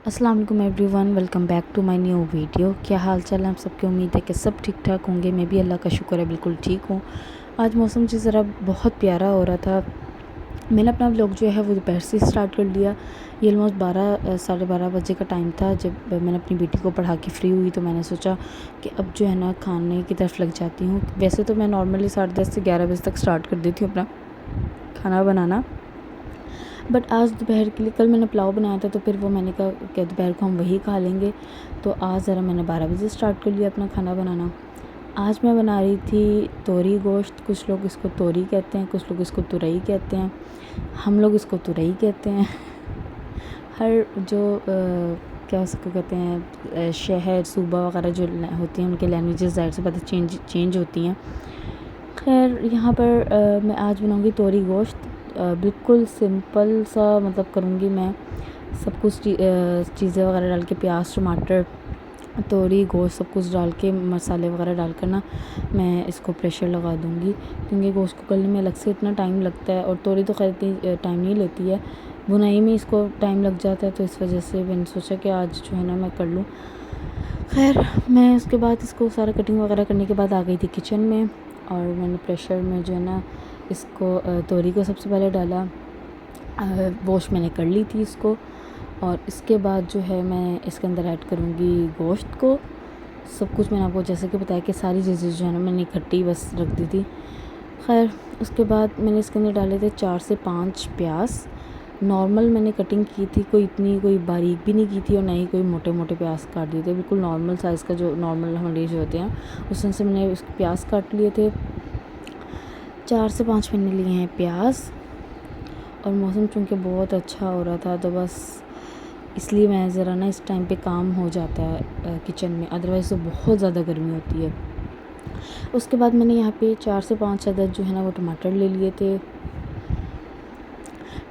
अस्सलाम वालेकुम everyone, welcome back to my new video. क्या हाल चाल है आप सबके? उम्मीद है कि सब ठीक ठाक होंगे। मैं भी अल्लाह का शुक्र है बिल्कुल ठीक हूँ। आज मौसम जो ज़रा बहुत प्यारा हो रहा था। मैंने अपना व्लॉग जो है वो दोपहर से स्टार्ट कर लिया। ये ऑलमोस्ट 12 साढ़े 12 बजे का टाइम था जब मैंने अपनी बेटी को पढ़ा के फ्री हुई। तो मैंने सोचा कि अब जो है ना खाने की तरफ लग जाती हूँ। वैसे तो मैं नॉर्मली 10:30 से 11 बजे तक स्टार्ट कर देती हूँ अपना खाना बनाना, बट आज दोपहर के लिए कल मैंने पुलाव बनाया था तो फिर वो मैंने कहा कि दोपहर को हम वही खा लेंगे। तो आज ज़रा मैंने 12 बजे स्टार्ट कर लिया अपना खाना बनाना। आज मैं बना रही थी तोरी गोश्त। कुछ लोग इसको तोरी कहते हैं, कुछ लोग इसको तुरई कहते हैं, हम लोग इसको तुरई कहते हैं। हर जो क्या उसको कहते हैं शहर सूबा वगैरह जो होती हैं उनके लैंग्वेजेस ज़ाहिर सी बात चेंज होती हैं। खैर यहाँ पर मैं आज बनाऊँगी तोरी गोश्त। बिल्कुल सिंपल सा मतलब करूँगी मैं। सब कुछ चीज़ें वगैरह डाल के प्याज टमाटर तोरी गोश्त सब कुछ डाल के मसाले वगैरह डालकर ना मैं इसको प्रेशर लगा दूँगी, क्योंकि गोश्त को गलने में अलग से इतना टाइम लगता है और तोरी तो खैर इतनी टाइम नहीं लेती है, बुनाई में इसको टाइम लग जाता है। तो इस वजह से मैंने सोचा कि आज जो है ना मैं कर लूँ। खैर मैं उसके बाद इसको सारा कटिंग वगैरह करने के बाद आ गई थी किचन में और मैंने प्रेशर में जो है ना इसको तोरी को सबसे पहले डाला। वॉश मैंने कर ली थी इसको और इसके बाद जो है मैं इसके अंदर ऐड करूँगी गोश्त को। सब कुछ मैंने आपको जैसे कि बताया कि सारी चीज़ें जो है ना मैंने इकट्ठी बस रख दी थी। खैर उसके बाद मैंने इसके अंदर डाले थे 4 से 5 प्याज। नॉर्मल मैंने कटिंग की थी, कोई बारीक भी नहीं की थी और ना ही कोई मोटे मोटे प्याज काट दिए थे। बिल्कुल नॉर्मल साइज़ का जो नॉर्मल हमारे जो होते हैं उस तरह से मैंने प्याज काट लिए थे। 4 से 5 मैंने लिए हैं प्याज। और मौसम चूँकि बहुत अच्छा हो रहा था तो बस इसलिए मैं ज़रा ना इस टाइम पे काम हो जाता है किचन में, अदरवाइज़ तो बहुत ज़्यादा गर्मी होती है। उसके बाद मैंने यहाँ पे 4 से 5 अदद जो है ना वो टमाटर ले लिए थे।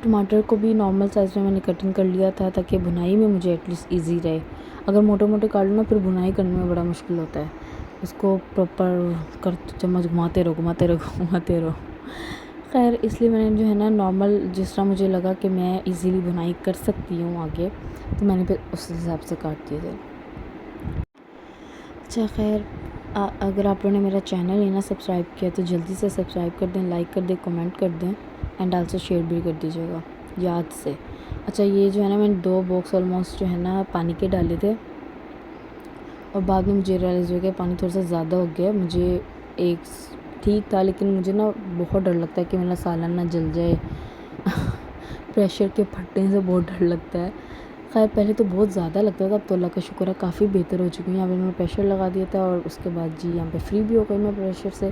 टमाटर को भी नॉर्मल साइज़ में मैंने कटिंग कर लिया था ताकि बुनाई में मुझे एटलीस्ट ईजी रहे। अगर मोटे मोटे काट लो ना फिर बुनाई करने में बड़ा मुश्किल होता है। उसको प्रॉपर कर चम्मच घुमाते रहो। खैर इसलिए मैंने जो है ना नॉर्मल जिस तरह मुझे लगा कि मैं इजीली बुनाई कर सकती हूँ आगे, तो मैंने फिर उस हिसाब से काट दिए थे। अच्छा खैर अगर आप लोगों ने मेरा चैनल ही ना सब्सक्राइब किया तो जल्दी से सब्सक्राइब कर दें, लाइक कर दें, कमेंट कर दें एंड आल्सो शेयर भी कर दीजिएगा याद से। अच्छा ये जो है ना मैंने 2 बॉक्स ऑलमोस्ट जो है ना पानी के डाले थे और बाद में मुझे रियलाइज़ हो गया पानी थोड़ा सा ज़्यादा हो गया। मुझे एक ठीक था लेकिन मुझे ना बहुत डर लगता है कि मेरा सालन ना जल जाए। प्रेशर के फटने से बहुत डर लगता है। खैर पहले तो बहुत ज़्यादा लगता था, अब तो अल्लाह का शुक्र है काफ़ी बेहतर हो चुकी हूँ। यहाँ पे मैंने प्रेशर लगा दिया था और उसके बाद जी यहाँ पे फ्री भी हो गई मैं प्रेशर से।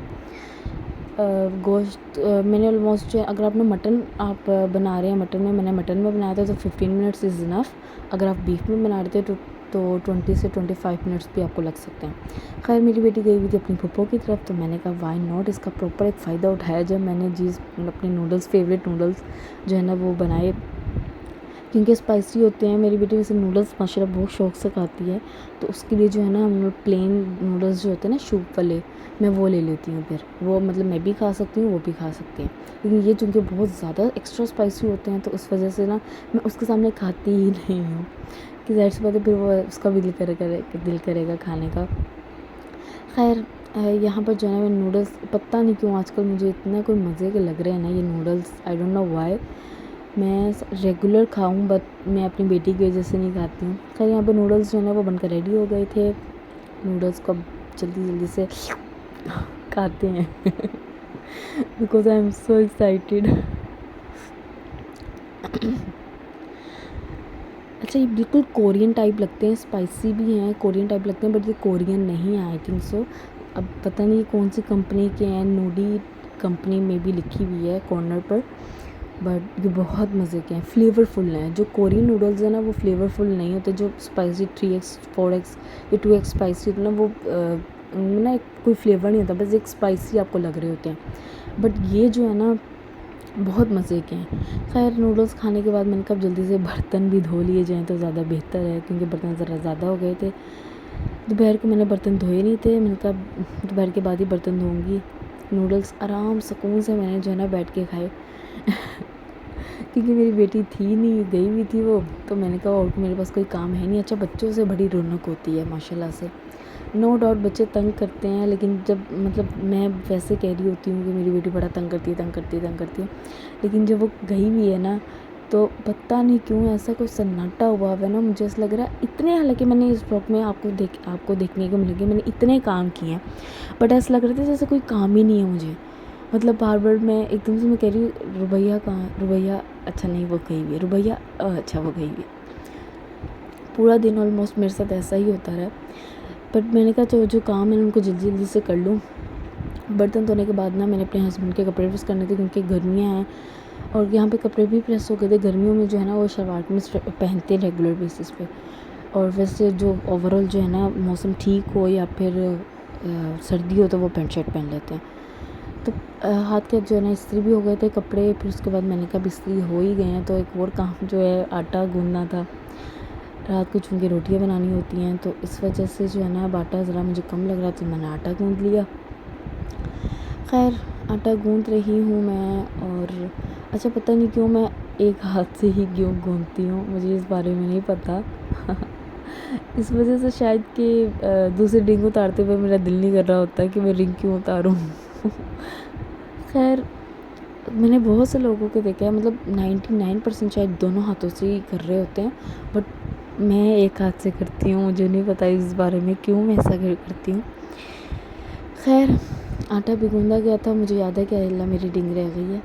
गोश्त मैंने ऑलमोस्ट जो अगर आपने मटन आप बना रहे हैं मटन में, मैंने मटन में बनाया था तो 15 मिनट्स इज़ इनफ। अगर आप बीफ में बना रहे थे तो 20 से 25 मिनट्स भी आपको लग सकते हैं। खैर मेरी बेटी गई हुई थी अपनी पप्पो की तरफ तो मैंने कहा वाई नॉट, इसका प्रॉपर एक फ़ायदा उठाया जब मैंने अपने नूडल्स फेवरेट नूडल्स जो है ना वो बनाए, क्योंकि स्पाइसी होते हैं। मेरी बेटी वैसे नूडल्स माशाल्लाह बहुत शौक़ से खाती है तो उसके लिए जो है ना हम लोग प्लेन नूडल्स जो होते हैं ना सूप वाले, मैं वो ले लेती हूँ। फिर वो मतलब मैं भी खा सकती हूँ, वो भी खा सकती हैं, लेकिन ये चूँकि बहुत ज़्यादा एक्स्ट्रा स्पाइसी होते हैं तो उस वजह से ना मैं उसके सामने खाती ही नहीं हूँ कि ज़ाहिर सी बात है फिर वो उसका भी दिल करेगा खाने का। खैर यहाँ पर जो है ना मैं नूडल्स, पता नहीं क्यों आजकल मुझे इतना कोई मज़े के लग रहे हैं ना ये noodles, I don't know why. मैं रेगुलर खाऊं बट मैं अपनी बेटी की वजह से नहीं खाती हूँ। खैर यहाँ पे नूडल्स जो है ना वो बनकर रेडी हो गए थे। नूडल्स को अब जल्दी जल्दी से खाते हैं because I am so excited. अच्छा ये बिल्कुल कोरियन टाइप लगते हैं, स्पाइसी भी हैं, कोरियन टाइप लगते हैं, बट ये कोरियन नहीं है आई थिंक सो। अब पता नहीं कौन सी कंपनी के हैं, नूडी कंपनी में भी लिखी हुई है कॉर्नर पर, बट ये बहुत मज़े के हैं, फ्लेवरफुल हैं। जो कोरियन नूडल्स हैं ना वो फ्लेवरफुल नहीं होते, जो स्पाइसी 3x 4x या 2x स्पाइसी होते हैं ना वो ना कोई फ्लेवर नहीं होता, बस एक स्पाइसी आपको लग रहे होते हैं। बट ये जो है ना बहुत मज़े के हैं। खैर नूडल्स खाने के बाद मैंने कहा जल्दी से बर्तन भी धो लिए जाएँ तो ज़्यादा बेहतर है, क्योंकि बर्तन ज़रा ज़्यादा हो गए थे। दोपहर को मैंने बर्तन धोए नहीं थे, मैंने कहा दोपहर के बाद ही बर्तन धोऊँगी। नूडल्स आराम सुकून से मैंने जो है ना बैठ के खाए क्योंकि मेरी बेटी थी नहीं, गई हुई थी वो। तो मैंने कहा और मेरे पास कोई काम है नहीं। अच्छा, बच्चों से बड़ी रौनक होती है माशाल्लाह से। नो डाउट बच्चे तंग करते हैं, लेकिन जब मतलब मैं वैसे कह रही होती हूँ कि मेरी बेटी बड़ा तंग करती है, तंग करती है, तंग करती है, लेकिन जब वो गई हुई है ना, तो पता नहीं क्यों ऐसा कोई सन्नाटा हुआ है ना, मुझे ऐसा लग रहा है इतने, हालांकि मैंने इस ब्लॉग में आपको देखने को मिलेंगे मैंने इतने काम किए हैं, बट ऐसा लग रहा था जैसे कोई काम ही नहीं है मुझे। मतलब बार बार मैं एकदम से मैं कह रही हूँ रुबैया कहाँ, रुबैया अच्छा नहीं वो गई हुई है, रुबैया अच्छा वो गई हुई है। पूरा दिन ऑलमोस्ट मेरे साथ ऐसा ही होता रहा। बट मैंने कहा जो जो काम है उनको जल्दी जल्दी से कर लूँ। बर्तन धोने के बाद ना मैंने अपने हस्बैंड के कपड़े प्रेस करने थे, क्योंकि गर्मियाँ हैं और यहाँ पे कपड़े भी प्रेस हो गए थे। गर्मियों में जो है ना वो शलवार कमीज पहनते हैं रेगुलर बेसिस पे, और वैसे जो ओवरऑल जो है ना मौसम ठीक हो या फिर सर्दी हो तो वो पैंट शर्ट पहन लेते हैं। तो हाथ के जो है ना इस्त्री भी हो गए थे कपड़े। फिर उसके बाद मैंने कहा इस्त्री हो ही गए हैं तो एक और काम जो है आटा गूँधना था। रात को चूँकि रोटियां बनानी होती हैं तो इस वजह से जो है ना अब आटा ज़रा मुझे कम लग रहा था, मैंने आटा गूँध लिया। खैर आटा गूँध रही हूँ मैं, और अच्छा पता नहीं क्यों मैं एक हाथ से ही क्यों गूँधती हूँ, मुझे इस बारे में नहीं पता। इस वजह से शायद कि दूसरी रिंग उतारते हुए मेरा दिल नहीं कर रहा होता है कि मैं रिंग क्यों उतारूँ। खैर मैंने बहुत से लोगों को देखा है, मतलब 99% शायद दोनों हाथों से ही कर रहे होते हैं, बट मैं एक हाथ से करती हूँ। मुझे नहीं पता इस बारे में क्यों मैं ऐसा करती हूँ। खैर आटा भी गूँधा गया था, मुझे याद है कि अल्लाह मेरी रिंग रह गई है,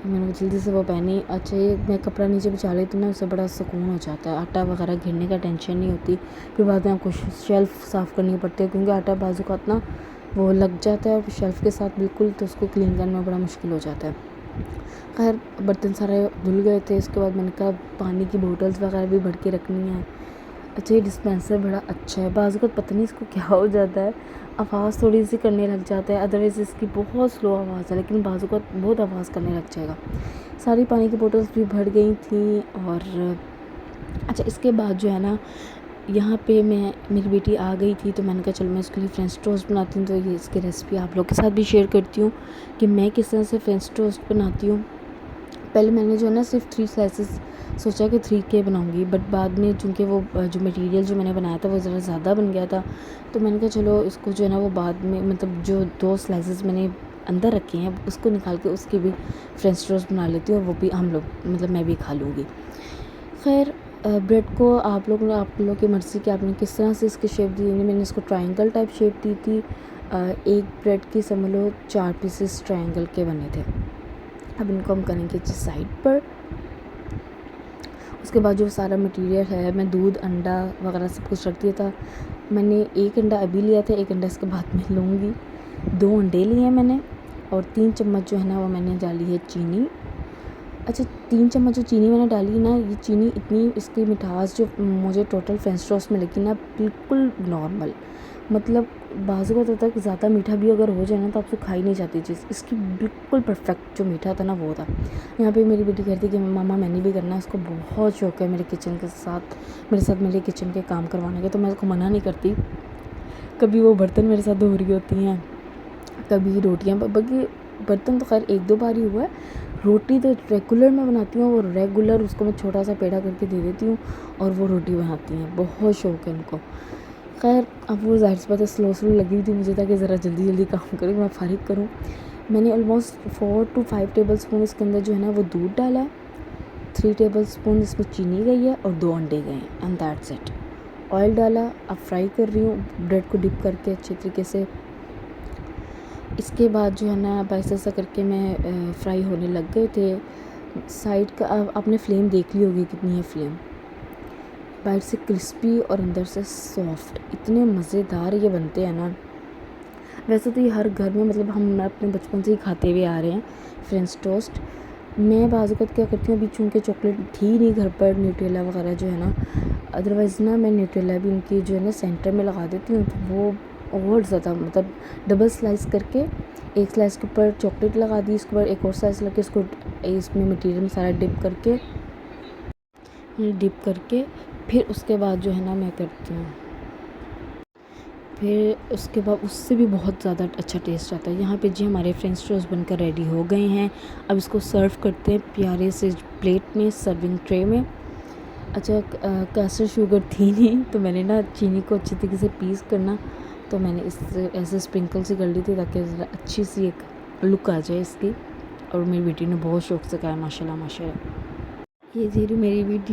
तो मैंने जल्दी से वो पहनी। अच्छा ये मैं कपड़ा नीचे बिछा लेती हूँ ना, उससे बड़ा सुकून हो जाता है, आटा वगैरह गिरने का टेंशन नहीं होती। फिर बाद में आपको शेल्फ़ साफ़ करनी पड़ती है, क्योंकि आटा बाजू का ना वो लग जाता है और शेल्फ़ के साथ बिल्कुल, तो उसको क्लीन करना बड़ा मुश्किल हो जाता है। खैर बर्तन सारे धुल गए थे। इसके बाद मैंने कहा पानी की बोतल्स वगैरह भी भर के रखनी है। अच्छा ये डिस्पेंसर बड़ा अच्छा है, बाज़ वक़्त पता नहीं इसको क्या हो जाता है, आवाज़ थोड़ी सी करने लग जाता है, अदरवाइज़ इसकी बहुत स्लो आवाज़ है, लेकिन बाज़ वक़्त बहुत आवाज़ करने लग जाएगा। सारी पानी की बोतल्स भी भर गई थी। और अच्छा इसके बाद जो है ना यहाँ पे मेरी बेटी आ गई थी, तो मैंने कहा चलो मैं उसके लिए फ्रेंच टोस्ट बनाती हूँ, तो ये इसकी रेसिपी आप लोग के साथ भी शेयर करती हूँ कि मैं किस तरह से फ्रेंच टोस्ट बनाती हूँ। पहले मैंने जो है ना सिर्फ 3 स्लाइसेस सोचा कि 3 के बनाऊँगी, बट बाद में चूँकि वो जो मटेरियल जो मैंने बनाया था वो ज़रा ज़्यादा बन गया था, तो मैंने कहा चलो इसको जो है ना वो बाद में, मतलब जो 2 स्लाइसेस मैंने अंदर रखे हैं उसको निकाल के उसकी भी फ्रेंच टोस्ट बना लेती हूँ, और वो भी हम लोग, मतलब मैं भी खा लूँगी। खैर ब्रेड को आप लोगों की मर्ज़ी कि आपने किस तरह से इसकी शेप दी है। मैंने इसको ट्रायंगल टाइप शेप दी थी। एक ब्रेड की समझ लो 4 पीसेस ट्रायंगल के बने थे। अब इनको हम करेंगे जिस साइड पर। उसके बाद जो सारा मटेरियल है, मैं दूध अंडा वगैरह सब कुछ रख दिया था। मैंने एक अंडा अभी लिया था, एक अंडा इसके बाद में लूँगी। 2 अंडे लिए हैं मैंने, और 3 चम्मच जो है ना वो मैंने डाली है चीनी। अच्छा 3 चम्मच जो चीनी मैंने डाली ना, ये चीनी इतनी इसकी मिठास जो मुझे टोटल फ्रेंच टोस्ट में लगी ना, बिल्कुल नॉर्मल, मतलब बाज़ू का होता है कि ज़्यादा मीठा भी अगर हो जाए ना तो आपसे खाई नहीं जाती चीज़, इसकी बिल्कुल परफेक्ट जो मीठा था ना वो था। यहाँ पे मेरी बेटी कहती कि मामा मैंने भी करना है, उसको बहुत शौक है मेरे साथ मेरे किचन के काम करवाने का, तो मैं उसको मना नहीं करती। कभी वो बर्तन मेरे साथ धो रही होती हैं, कभी रोटियाँ, बाकी बर्तन तो खैर 1-2 बार ही हुआ है, रोटी तो रेगुलर मैं बनाती हूँ, और रेगुलर उसको मैं छोटा सा पेड़ा करके दे देती हूँ और वो रोटी बनाती हैं, बहुत शौक है उनको। खैर अब वो ज़ाहिर सी बात है स्लो लगी हुई थी मुझे, ताकि ज़रा जल्दी जल्दी काम करूँ, मैं फ़ारिग करूँ। मैंने ऑलमोस्ट 4 to 5 टेबल स्पून इसके अंदर जो है ना वो दूध डाला है, 3 टेबल स्पून इसमें चीनी गई है, और 2 अंडे गए हैं, एंड दैट्स इट। ऑयल डाला, अब फ्राई कर रही हूँ ब्रेड को डिप करके अच्छे तरीके से। इसके बाद जो है ना अब ऐसा करके मैं फ्राई होने लग गए थे। साइड का आपने फ्लेम देख ली होगी कितनी है फ्लेम, बाहर से क्रिस्पी और अंदर से सॉफ्ट, इतने मज़ेदार ये बनते हैं ना। वैसे तो ये हर घर में, मतलब हम अपने बचपन से ही खाते हुए आ रहे हैं फ्रेंच टोस्ट। मैं बाज़ वक़्त क्या करती हूँ, अभी चूँकि चॉकलेट थी नहीं घर पर, न्यूट्रेला वगैरह जो है ना, अदरवाइज़ ना मैं न्यूट्रेला भी इनकी जो है ना सेंटर में लगा देती हूँ, तो वो और ज़्यादा, मतलब डबल स्लाइस करके एक स्लाइस के ऊपर चॉकलेट लगा दी, इसके ऊपर एक और स्लाइस लगा के इसको इसमें मटेरियल में सारा डिप करके फिर उसके बाद जो है ना मैं करती हूँ, फिर उसके बाद उससे भी बहुत ज़्यादा अच्छा टेस्ट आता है। यहाँ पे जी हमारे फ्रेंच टोस्ट बनकर रेडी हो गए हैं। अब इसको सर्व करते हैं प्यारे से प्लेट में, सर्विंग ट्रे में। अच्छा कैसर शुगर थी नहीं, तो मैंने ना चीनी को अच्छी तरीके से पीस करना, तो मैंने इस ऐसे स्प्रिंकल से कर ली थी ताकि अच्छी सी एक लुक आ जाए इसकी। और मेरी बेटी ने बहुत शौक से खाया, माशाल्लाह माशाल्लाह। ये जी मेरी वीडियो।